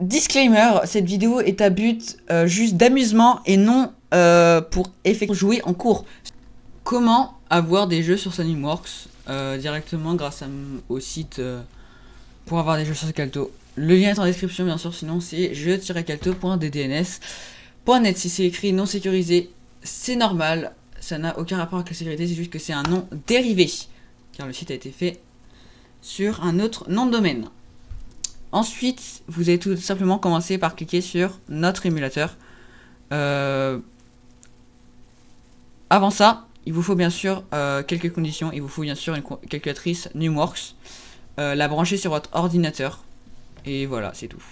Disclaimer, cette vidéo est à but juste d'amusement et non pour jouer en cours. Comment avoir des jeux sur Sunnyworks directement grâce au site pour avoir des jeux sur Calto. Le lien est en description bien sûr, sinon c'est jeux-calto.ddns.net. Si c'est écrit non sécurisé, c'est normal, ça n'a aucun rapport avec la sécurité, c'est juste que c'est un nom dérivé, car le site a été fait sur un autre nom de domaine. Ensuite, vous allez tout simplement commencer par cliquer sur notre émulateur. Avant ça, il vous faut bien sûr quelques conditions. Il vous faut bien sûr une calculatrice Numworks, la brancher sur votre ordinateur. Et voilà, c'est tout.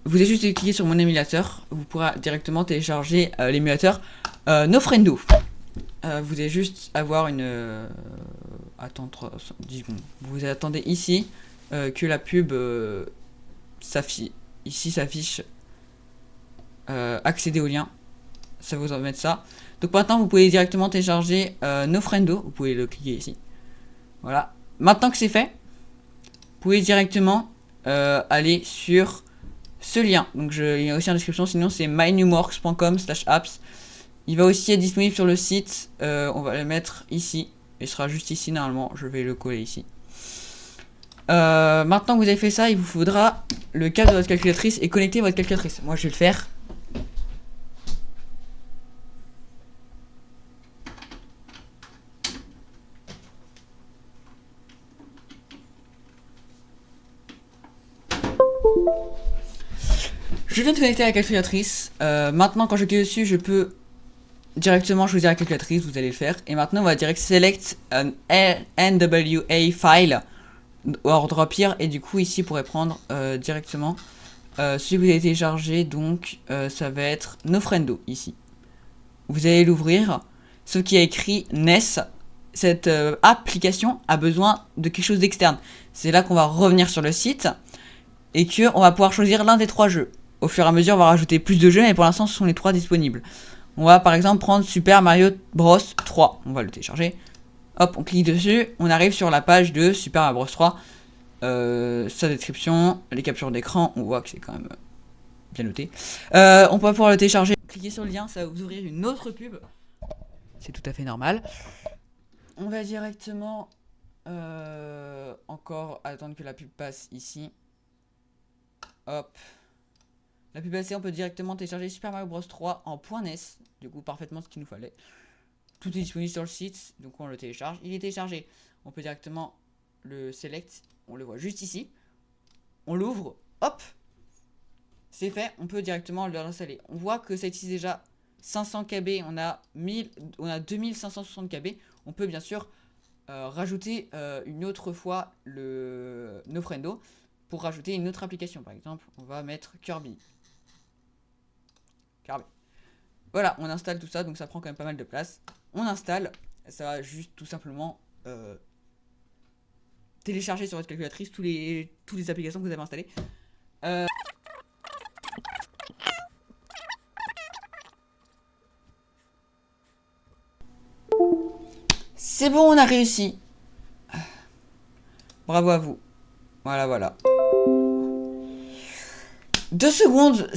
Vous allez juste cliquer sur mon émulateur. Vous pourrez directement télécharger l'émulateur Nofrendo. Vous allez juste avoir une... attends 10 secondes. Vous attendez ici que la pub s'affiche. Ici s'affiche accéder au lien. Ça vous en mettre ça. Donc maintenant vous pouvez directement télécharger Nofrendo. Vous pouvez le cliquer ici. Voilà. Maintenant que c'est fait, vous pouvez directement aller sur ce lien. Donc il y a aussi en description, sinon c'est mynumworks.com/apps. Il va aussi être disponible sur le site. On va le mettre ici. Il sera juste ici normalement. Je vais le coller ici. Maintenant que vous avez fait ça, il vous faudra le câble de votre calculatrice et connecter votre calculatrice. Moi je vais le faire. Je viens de connecter la calculatrice. Maintenant quand je clique dessus, je peux directement choisir la calculatrice, vous allez le faire. Et maintenant on va direct select an NWA file ordre pire, et du coup ici vous pourrez prendre directement celui que vous avez téléchargé. Donc ça va être Nofrendo ici. Vous allez l'ouvrir, sauf qu'il y a écrit NES. Cette application a besoin de quelque chose d'externe. C'est là qu'on va revenir sur le site et que on va pouvoir choisir l'un des 3 jeux. Au fur et à mesure on va rajouter plus de jeux, mais pour l'instant ce sont les 3 disponibles. On va par exemple prendre Super Mario Bros 3. On va le télécharger. Hop, on clique dessus, on arrive sur la page de Super Mario Bros 3. Sa description, les captures d'écran, on voit que c'est quand même bien noté. On peut pouvoir le télécharger. Cliquez sur le lien, ça va vous ouvrir une autre pub. C'est tout à fait normal. On va directement encore attendre que la pub passe ici. Hop. La pub passée, on peut directement télécharger Super Mario Bros 3 en .NES. Du coup, parfaitement ce qu'il nous fallait. Tout est disponible sur le site, donc on le télécharge. Il est téléchargé. On peut directement le select. On le voit juste ici. On l'ouvre. Hop. C'est fait. On peut directement le réinstaller. On voit que ça utilise déjà 500 KB. On a 2560 KB. On peut bien sûr rajouter une autre fois le Nofrendo pour rajouter une autre application. Par exemple, on va mettre Kirby. Voilà, on installe tout ça, donc ça prend quand même pas mal de place. On installe, ça va juste tout simplement télécharger sur votre calculatrice toutes les applications que vous avez installées. C'est bon, on a réussi. Bravo à vous. Voilà. 2 secondes,